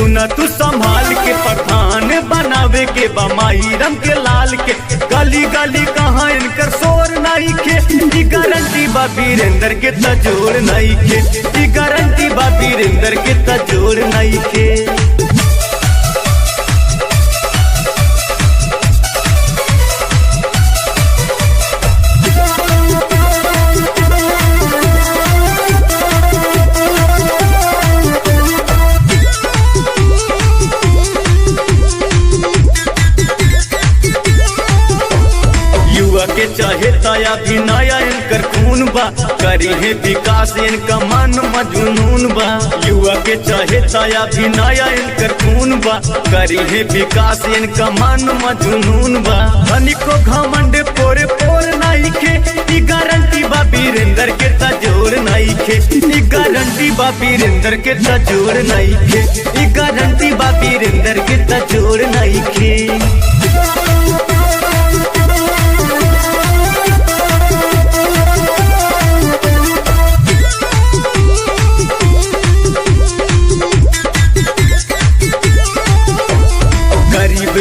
सुना तू संभाल के पठान बनावे के बमाई रंग के लाल के गली गली कहाँ इनकर शोर नहीं खे ई गारंटी बा वीरेंद्र के तजोड़ नहीं खे ई गारंटी बा वीरेंद्र के तजोड़ नहीं खे। के चाहे ताया भी नया इनकर खून बा करी है विकास इनका मन मजनून बा। युवा के चाहे ताया भी नया इनकर खून बा करी है विकास इनका मन मजनून बा। धनिको घमंड पोरे पोर नहीं खे ई गारंटी बा वीरेंद्र के तजोड़ नहीं खे ई गारंटी बा वीरेंद्र के तजोड़ नहीं खे ई गारंटी बा वीरेंद्र के तजोड़ नहीं खे।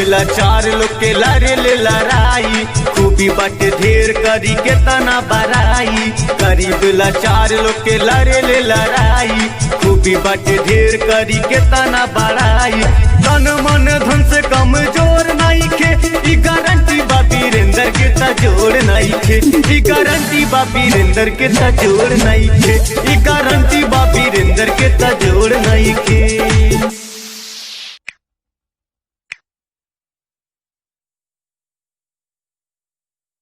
लाचार लोग के लारे ले लड़ाई खूबी बाटे ढेर करी के तना बराई। गरीब लाचार लोग के लारे ले लड़ाई खूबी बाटे ढेर करी के तना बराई। तन मन धन से कमजोर नहीं खे ई गारंटी बा वीरेंद्र के तजोड़ नहीं खे ई गारंटी बा वीरेंद्र के तजोड़ नहीं खे ई गारंटी बा वीरेंद्र के तजोड़ नहीं खे।